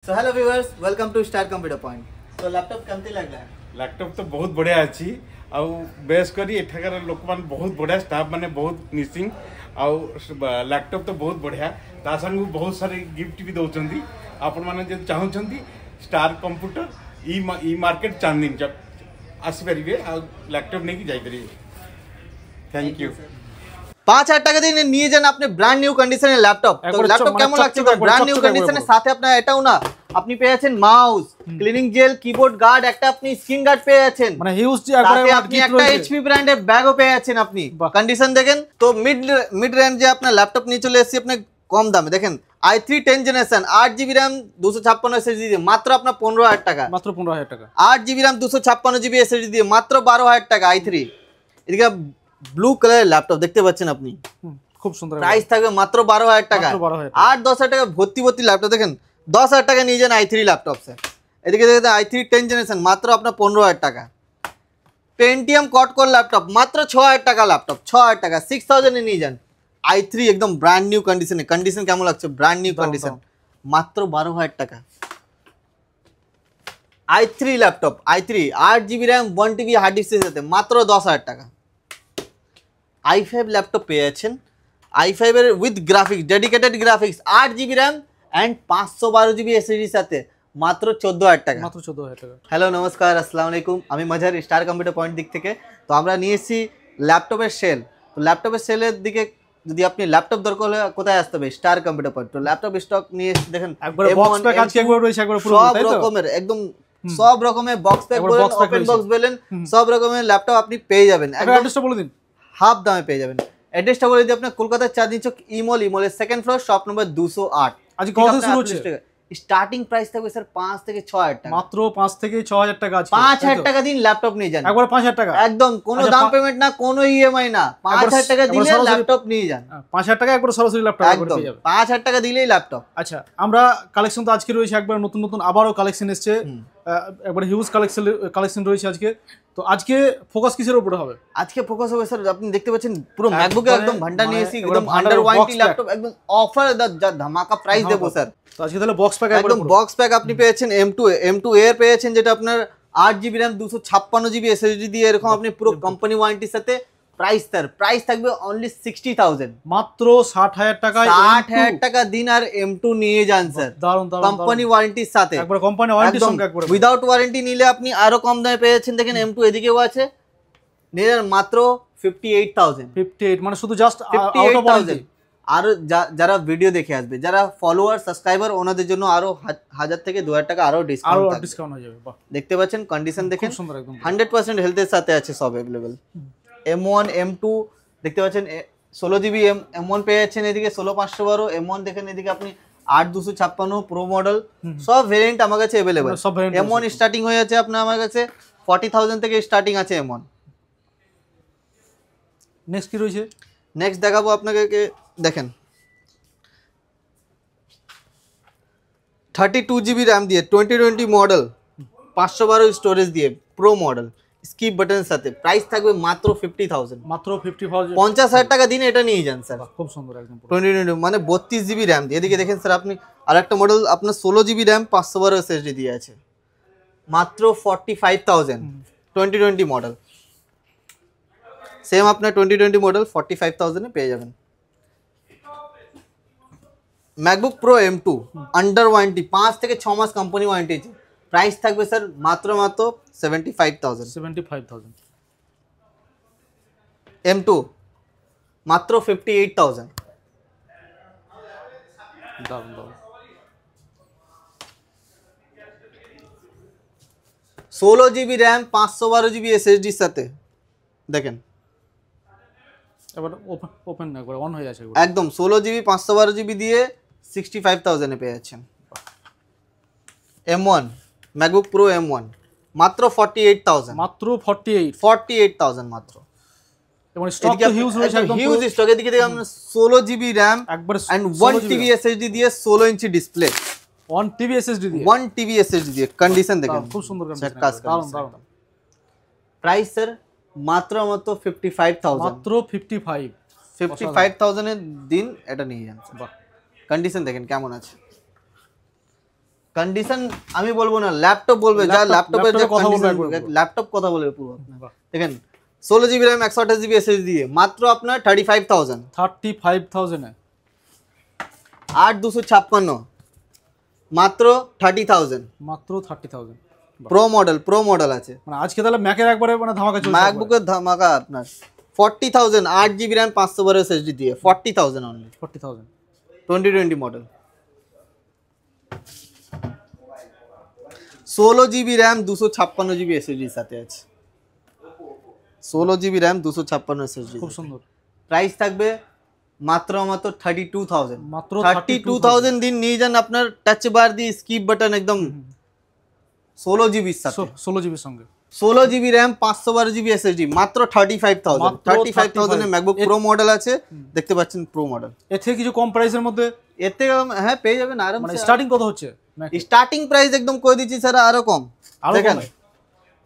So hello viewers, welcome to Star Computer Point. So laptop केमती लग रहा है? लैपटॉप तो बहुत बढ़िया अच्छी आउ बेस करी एठाकार लोक मान बहुत बढ़िया स्टाफ माने बहुत मिसिंग आउ लैपटॉप तो बहुत बढ़िया ता संग बहुत सारे गिफ्ट भी दउचंदी आपण माने जे चाहुचंदी स्टार कंप्यूटर ई मार्केट चांदनी चौक आसी परिबे आ लैपटॉप नेकी जाई परिबे थैंक यू 5,000 টাকা দিয়ে নিয়ে যান আপনি ব্র্যান্ড নিউ কন্ডিশনের ল্যাপটপ। তো ল্যাপটপ কেমন লাগছে ব্র্যান্ড নিউ কন্ডিশনের সাথে আপনার এটাও না আপনি পেয়ে যাচ্ছেন mouse, cleaning gel, keyboard guard, একটা আপনি স্ক্রিন গার্ড পেয়ে যাচ্ছেন, মানে হিউজ একবারে আপনি একটা এইচপি ব্র্যান্ডের ব্যাগও পেয়ে যাচ্ছেন আপনি। কন্ডিশন দেখেন তো মিড রেঞ্জে আপনার ল্যাপটপ নিয়ে চলে এসেছি আপনি কম দামে। দেখেন i3 10 generation 8GB RAM 256 SSD দিয়ে মাত্র আপনার 15,000 টাকা, মাত্র 15,000 টাকা। 8GB RAM 256GB SSD দিয়ে মাত্র 12,000 টাকা i3। এদিকে ব্লু কালারের ল্যাপটপ দেখতে পাচ্ছেন আপনি, খুব সুন্দর প্রাইস থাকবে মাত্র 12,000 টাকা। 8-10,000 টাকা ভর্তি ল্যাপটপ দেখেন 10,000 টাকা নিয়ে যান i3 ল্যাপটপ স্যার। এদিকে দেখেন i3 10 জেনারেশন মাত্র আপনার 15,000 টাকা। পেন্টিয়াম কোড কোর ল্যাপটপ মাত্র 6,000 টাকা, ল্যাপটপ 6,000 টাকা 6,000 এ নিয়ে যান। i3 একদম ব্র্যান্ড নিউ কন্ডিশনে, কন্ডিশন কেমন লাগছে ব্র্যান্ড নিউ কন্ডিশন মাত্র 12,000 টাকা। i3 laptop i3 8GB RAM 1TB hard ডিস্কের সাথে মাত্র 10,000 টাকা। i5 ল্যাপটপ পেয়ে যাচ্ছেন, i5 এর with graphics, dedicated graphics 8GB RAM and 512GB SSD সাথে মাত্র 14,000 টাকা, মাত্র 14,000 টাকা। হ্যালো নমস্কার, আসসালামু আলাইকুম, আমি মজহার স্টার কম্পিউটার পয়েন্ট দিক থেকে। তো আমরা নিয়ে এসেছি ল্যাপটপের সেল। তো ল্যাপটপের সেলের দিকে যদি আপনি ল্যাপটপ দরকার হলে কোথায় আসতে হবে? Star computer point. তো ল্যাপটপ স্টক নিয়ে দেখেন একবার বক্স প্যাক আজকে একবার রয়েছে, একবার পুরো সব রকমের একদম সব রকমের বক্স প্যাক বলেন, ওপেন বক্স বলেন, সব রকমের ল্যাপটপ আপনি পেয়ে যাবেন। অ্যাড্রেসটা বলে দিন, হাফ দামে পেয়ে যাবেন। অ্যাড্রেসটা বলে দিই আপনার কলকাতার Chandni Chowk ইমলের second floor, shop number 208। আজ কত শুরু হচ্ছে? স্টার্টিং প্রাইস থাকবে স্যার 5 থেকে 6,000 টাকা, মাত্র 5 থেকে 6,000 টাকা। আছে 5,000 টাকা দিন ল্যাপটপ নিয়ে যান, একবার 5,000 টাকা একদম, কোনো ডাউন পেমেন্ট না, কোনো ইএমআই না, 5,000 টাকা দিলে ল্যাপটপ নিয়ে যান। 5,000 টাকা একবার সরাসরি ল্যাপটপ পেয়ে যাবেন, 5,000 টাকা দিলেই ল্যাপটপ। আচ্ছা, আমরা কালেকশন তো আজকে রয়েছে একবার নতুন আবারও কালেকশন এসেছে, একবার হিউজ কালেকশন রয়েছে আজকে। তো আজকে ফোকাস কিসের উপরে হবে? আজকে ফোকাস হবে স্যার, আপনি দেখতে পাচ্ছেন পুরো ম্যাকবুকে একদম ভান্ডার নিয়ে এসেছি, একদম আন্ডার ওয়ারেন্টি ল্যাপটপ, একদম অফার ধামাকা প্রাইস দেবো স্যার। তো আজকে তাহলে বক্স প্যাক, একদম বক্স প্যাক আপনি পেয়েছেন M2 এর পেয়েছেন, যেটা আপনার 8GB RAM 256GB SSD দিয়ে এরকম আপনি পুরো কোম্পানি ওয়ারেন্টির সাথে। প্রাইস থাকবে অনলি 60,000, মাত্র 60,000 টাকা। 60,000 টাকা দিন আর M2 নিয়ে যান স্যার, কোম্পানি ওয়ারেন্টির সাথে। একবার কোম্পানি ওয়ারেন্টির সঙ্গে একবার উইদাউট ওয়ারেন্টি নিলে আপনি আরো কম দামে পেয়েছেন। দেখেন M2 এদিকেও আছে, নিয়ে যান মাত্র 58,000। 58 মানে শুধু জাস্ট আউট অফ ওয়ারেন্টি। আর যারা ভিডিও দেখে আসবে, যারা ফলোয়ার সাবস্ক্রাইবার, ওনাদের জন্য আরো 1,000 থেকে 2,000 টাকা আরো ডিসকাউন্ট হয়ে যাবে। দেখতে পাচ্ছেন কন্ডিশন দেখেন, 100% হেলথের সাথে আছে, সব अवेलेबल। M1 M2 দেখতে পাচ্ছেন, 16GB M1 পেয়ে যাচ্ছেন, এদিকে 16,512 M1 দেখেন, এদিকে আপনি 8,256 প্রো মডেল, সব ভেরিয়েন্ট আমার কাছে अवेलेबल। M1 স্টার্টিং হয়ে যাচ্ছে আপনার আমার কাছে 40,000 থেকে স্টার্টিং আছে M1। নেক্সট কি রয়েছে? নেক্সট দেখাবো আপনাকে, দেখেন 32GB RAM দিয়ে 2020 মডেল, 512 স্টোরেজ দিয়ে প্রো মডেল, স্কিপ বাটনের সাথে। প্রাইস থাকবে মাত্র 50,000, মাত্র 50,000। 50,000 টাকা দিন এটা নিয়ে যান স্যার, খুব সুন্দর একদম 2020 মানে 32GB RAM দিয়ে। এদিকে দেখেন স্যার আপনি আরেকটা মডেল আপনার 16GB RAM 512 SSD দিয়ে আছে, মাত্র 45,000, 2020 মডেল। সেম আপনার 2020 মডেল 45,000 এ পেয়ে যাবেন। MacBook pro M2 under warranty, 5 থেকে 6 মাস কোম্পানি ওয়ারেন্টি আছে। প্রাইস থাকবে স্যার মাত্র 75,000। M2 মাত্র 58,000। 16GB RAM 512GB SSD সাথে দেখেন, এবার ওপেন একবার অন হয়ে যাচ্ছে একদম। 16GB 512GB দিয়ে 65,000 এ পেয়ে যাচ্ছেন। M1 ম্যাকবুক প্রো M1 মাত্র 48,000, মাত্র 48,000 মাত্র। এবং স্টক তো হিউজ রয়েছে, একদম হিউজ স্টক। এদিকে দেখুন 16GB RAM একবার এন্ড 1TB SSD দিয়ে 16 ইঞ্চি ডিসপ্লে, 1TB SSD দিয়ে। কন্ডিশন দেখেন খুব সুন্দর কন্ডিশন। প্রাইস স্যার মাত্র 55,000, মাত্র 55,000 এর দিন এটা নিয়ে যান। বাহ, কন্ডিশন দেখেন কেমন আছে। কন্ডিশন আমি বলবো না, ল্যাপটপ বলবে, যা ল্যাপটপের যে কথা বলবে, ল্যাপটপ কথা বলবে পুরো আপনার। দেখেন 16 GB RAM 128 GB SSD দিয়ে মাত্র আপনার 35,000। 35,000 এ 8256 মাত্র 30,000। মাত্র 30,000 প্রো মডেল আছে, মানে আজকে তাহলে ম্যাকের একবারে মানে ধামাকা চলছে। ম্যাকবুকের ধামাকা আপনার 40,000 8 GB RAM 512 SSD দিয়ে 40,000 only. 40,000 2020 model. 16 GB RAM 256 GB SSD সাথে আছে। 16 GB RAM 256 SSD খুব সুন্দর। প্রাইস থাকবে মাত্র 32,000। মাত্র 32,000 দিন নিয়ে যান আপনার টাচ বার দিয়ে স্কিপ বাটন একদম 16 GB সাথে 16 GB সঙ্গে 16 GB RAM 512 GB SSD মাত্র 35,000। 35,000 এ ম্যাকবুক প্রো মডেল আছে, দেখতে পাচ্ছেন প্রো মডেল। এর থেকে কিছু কম প্রাইসের মধ্যে এতে হ্যাঁ পেয়ে যাবেন আরামসে। মানে স্টার্টিং কত হচ্ছে? স্টার্টিং প্রাইস একদম কই দিচ্ছি স্যার আরো কম, দেখেন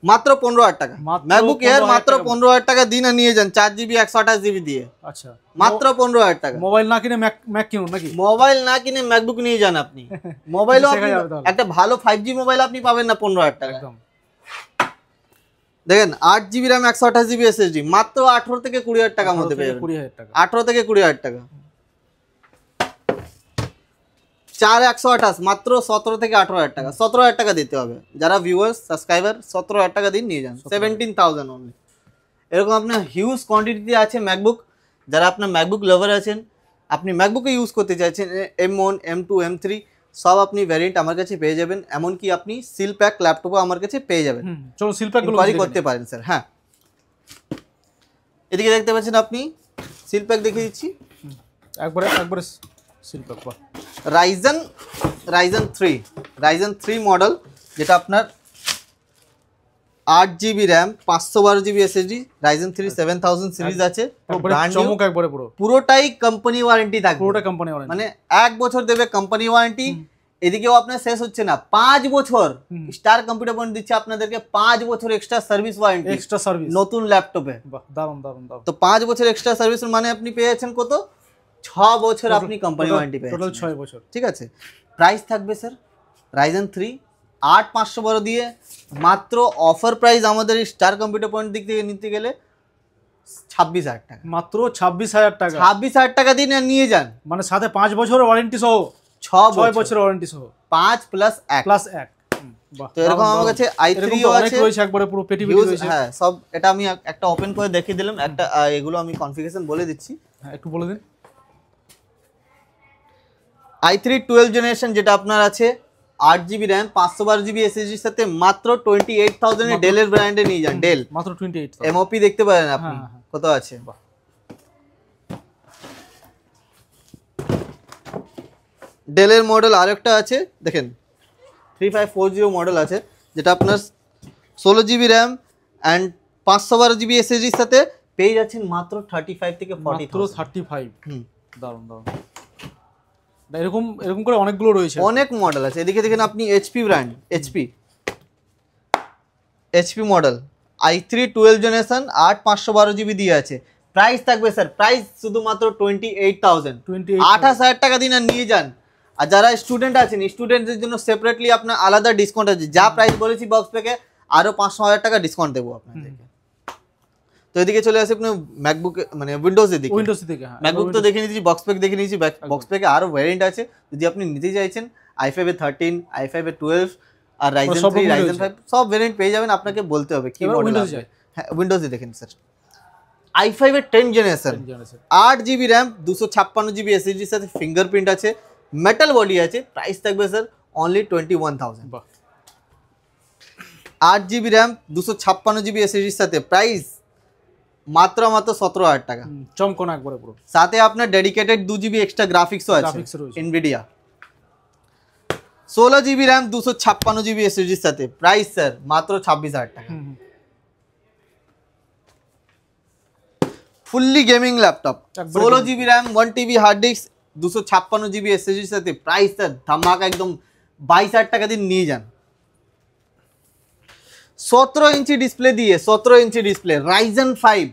মাত্র 15,000 টাকা। ম্যাকবুক এয়ার মাত্র 15,000 টাকা দিন আর নিয়ে যান 4 GB 128 GB দিয়ে। আচ্ছা মাত্র 15,000 টাকা। মোবাইল না কিনে ম্যাক কিনুন নাকি? মোবাইল না কিনে ম্যাকবুক নিয়ে যান আপনি। মোবাইলও একটা ভালো 5G মোবাইল আপনি পাবেন না 15,000 টাকা। একদম দেখেন 8 GB RAM 128 GB SSD মাত্র 18 থেকে 20,000 টাকার মধ্যে পেয়ে যাবেন। 20,000 টাকা 18 থেকে 20,000 টাকা। 4128 মাত্র 17 থেকে 18,000 টাকা। 17,000 টাকা দিতে হবে যারা ভিউয়ার্স সাবস্ক্রাইবার, 17,000 টাকা দিন নিয়ে যান। 17,000 অনলি। এরকম আপনার হিউজ কোয়ান্টিটিতে আছে ম্যাকবুক। যারা আপনার ম্যাকবুক লাভার আছেন, আপনি ম্যাকবুকে ইউজ করতে চাইছেন, M1 M2 M3 সব আপনি ভ্যারিয়েন্ট আমার কাছে পেয়ে যাবেন। এমনকি আপনি সিল প্যাক ল্যাপটপও আমার কাছে পেয়ে যাবেন। চলো সিল প্যাকগুলো ইনকোয়ারি করতে পারেন স্যার। হ্যাঁ এদিকে দেখতে পাচ্ছেন আপনি সিল প্যাক দেখিয়ে দিচ্ছি একবারে সিল প্যাক। বাহ রাইজেন 3 মডেল, যেটা আপনার 8 GB RAM 512 GB SSD Ryzen 3 7000 series আছে। চমক একবারে পুরোটাই কোম্পানি ওয়ারেন্টি থাকবে। পুরোটা কোম্পানি ওয়ারেন্টি, মানে 1 বছর দেবে কোম্পানি ওয়ারেন্টি। এদিকেও আপনার শেষ হচ্ছে না, 5 বছর স্টার কম্পিউটার পয়েন্ট দিচ্ছে আপনাদেরকে 5 বছর extra service warranty, extra service নতুন ল্যাপটপে। বাহ দারুন। তো 5 বছর এক্সট্রা সার্ভিস মানে আপনি পেয়েছেন কত? 6 বছর আপনি কোম্পানি ওয়ারেন্টি পেয়েছেন। টোটাল 6 বছর। ঠিক আছে। প্রাইস থাকবে স্যার রাইজেন 3 8512 দিয়ে মাত্র অফার প্রাইস আমাদের স্টার কম্পিউটার পয়েন্ট দিক থেকে নিতে গেলে 26,000 টাকা। মাত্র 26,000 টাকা। 26,000 টাকা দিন আর নিয়ে যান, মানে সাথে 5 বছরের ওয়ারেন্টি সহ 6 বছরের ওয়ারেন্টি সহ 5 প্লাস 1। বাহ তো এরকম আমার কাছে i3 ও আছে, রয়েছে একবারে পুরো পেটি রয়েছে। হ্যাঁ সব এটা আমি একটা ওপেন করে দেখিয়ে দিলাম। একটা এগুলো আমি কনফিগারেশন বলে দিচ্ছি। হ্যাঁ একটু বলে দিন। i3 12 জেনারেশন যেটা আপনার আছে 8 GB RAM 512 GB SSD এর সাথে মাত্র 28,000 এ ডেলের ব্র্যান্ডে নিয়ে যান। ডেল মাত্র 28 MOP দেখতে পারেন আপনি কত আছে। ডেলের মডেল আরেকটা আছে দেখেন 3540 মডেল আছে, যেটা আপনার 16 GB RAM and 512 GB SSD এর সাথে পেয়ে যাচ্ছেন মাত্র 35 থেকে 40,000। মাত্র 35। দারুন। এরকম করে অনেকগুলো রয়েছে, অনেক মডেল আছে। এদিকে দেখেন আপনি HP brand, HP model i3 12 generation 8512 GB দিয়ে আছে। প্রাইস থাকবে স্যার প্রাইস শুধুমাত্র 28,000। 28,000 টাকা দিন আর নিয়ে যান। আর যারা স্টুডেন্ট আছেন, স্টুডেন্টদের জন্য সেপারেটলি আপনার আলাদা ডিসকাউন্ট আছে। যা প্রাইস বলেছি বক্স প্যাকে আরো 500,000 টাকা ডিসকাউন্ট দেবো আপনাদেরকে। তো এদিকে চলে আসে আপনি ম্যাকবুক মানে উইন্ডোজের দিকে। হ্যাঁ ম্যাকবুক তো দেখে নিয়েছি, বক্স প্যাক দেখে নিয়েছি। বক্স প্যাকে আরো ভ্যারিয়েন্ট আছে, যদি আপনি নিতে চাইছেন i5 এ 13 i5 এ 12 আর রাইজেন 3 রাইজেন 5 সব ভ্যারিয়েন্ট পেয়ে যাবেন। আপনাকে বলতে হবে কি মডেল আছে। হ্যাঁ উইন্ডোজে দেখেন স্যার i5 এর 10 generation 8 GB RAM 256 GB SSD এর সাথে ফিঙ্গারপ্রিন্ট আছে, মেটাল বডি আছে। প্রাইস থাকবে sir only 21,000। 8 GB RAM 256 GB SSD এর সাথে প্রাইস মাত্র 17,000 টাকা। চমকনা একবারে পুরো। সাথে আপনার ডেডিকেটেড 2 GB এক্সট্রা গ্রাফিক্সও আছে NVIDIA। 16 GB RAM 256 GB SSD এর সাথে প্রাইস স্যার মাত্র 26,000 টাকা। Fully gaming laptop 16 GB RAM 1 TB hard disk 256 GB SSD এর সাথে প্রাইস স্যার ধামাকা একদম 22,000 টাকা দিন নিয়ে যান। 17 ইঞ্চি ডিসপ্লে দিয়ে 17 ইঞ্চি ডিসপ্লে রাইজেন 5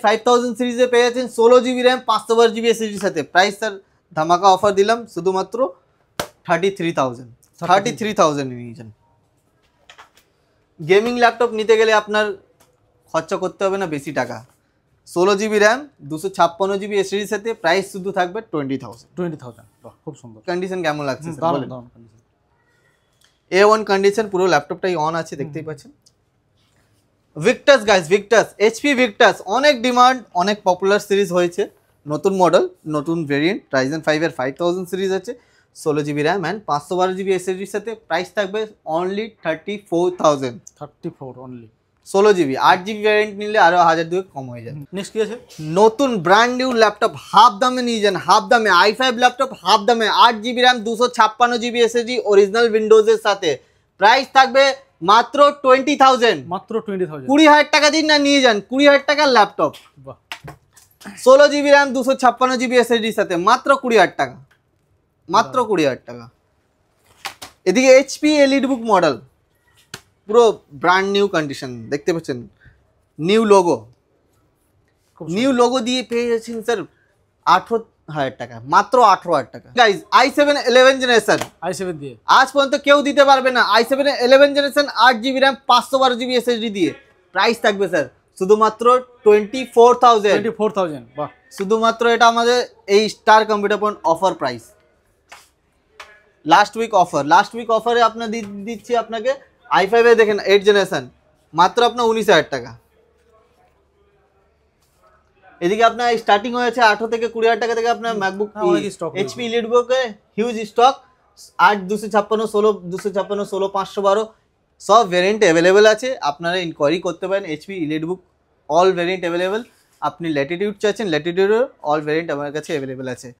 5000 সিরিজে পেয়ে যাচ্ছেন 16 GB RAM 512 GB SSD এর সাথে। প্রাইস স্যার ধামাকা অফার দিলাম শুধুমাত্র 33,000 33,000 নিয়ে যান। গেমিং ল্যাপটপ নিতে গেলে আপনার খরচা করতে হবে না বেশি টাকা। 16 GB র্যাম 256 GB এসএসডির সাথে প্রাইস শুধু থাকবে 20,000। 20,000 বাহ খুব সুন্দর, কন্ডিশন কেমন লাগছে স্যার দারুণ বলেন? দারুণ condition। A1 কন্ডিশন, পুরো ল্যাপটপটাই অন আছে দেখতেই পাচ্ছেন। Victus guys, Victus HP Victus অনেক ডিমান্ড, অনেক পপুলার সিরিজ হয়েছে। নতুন মডেল, নতুন ভেরিয়েন্ট, Ryzen 5 এর 5000 সিরিজ আছে, 16 GB র্যাম অ্যান্ড 512 GB এসএসডির সাথে প্রাইস থাকবে only 34,000। 34 only. 16 GB 8 GB variant নিলে আরো 1002 কম হয়ে যাবে। নেক্সট কি আছে? নতুন ব্র্যান্ড নিউ ল্যাপটপ হাফ দামে নিয়ে যান, হাফ দামে i5 ল্যাপটপ হাফ দামে 8 GB RAM 256 GB SSD original উইন্ডোজের সাথে প্রাইস থাকবে মাত্র 20,000। মাত্র 20,000। 20,000 টাকা দিন না নিয়ে যান 20,000 টাকার ল্যাপটপ। বাহ 16 GB র্যাম 256 GB এসএসডির সাথে মাত্র 20,000 টাকা, মাত্র 20,000 টাকা। এদিকে এইচপি এলিটবুক মডেল পুরো ব্র্যান্ড নিউ কন্ডিশন দেখতে পাচ্ছেন, নিউ লোগো, খুব নিউ লোগো দিয়ে পেয়ে যাচ্ছেন স্যার 18,000 টাকা, মাত্র 18,000 টাকা। গাইজ i7 11 জেনারেশন i7 দিয়ে আজ পর্যন্ত কেউ দিতে পারবে না। i7 11 generation 8 GB RAM 512 GB SSD দিয়ে প্রাইস থাকবে স্যার শুধুমাত্র 24,000। 24,000 বাহ। শুধুমাত্র এটা আমাদের এই star computer point offer price, last week অফারে আপনার দিচ্ছি আপনাকে i5 এ দেখেন 8 জেনারেশন মাত্র আপনার 19,000 টাকা। এদিকে আপনার স্টার্টিং হয়েছে 18 থেকে 20,000 টাকা থেকে আপনার ম্যাকবুক অনেক stock রয়েছে। এইচপি এলিটবুকে হিউজ স্টক 8 256 16 256 16 512 সব ভেরিয়েন্ট অ্যাভেলেবেল আছে, আপনারা ইনকোয়ারি করতে পারেন। HP EliteBook all variant available. আপনি ল্যাটিটিউড চাইছেন, ল্যাটিটিউডের অল ভেরিয়েন্ট আমার কাছে অ্যাভেলেবেল আছে।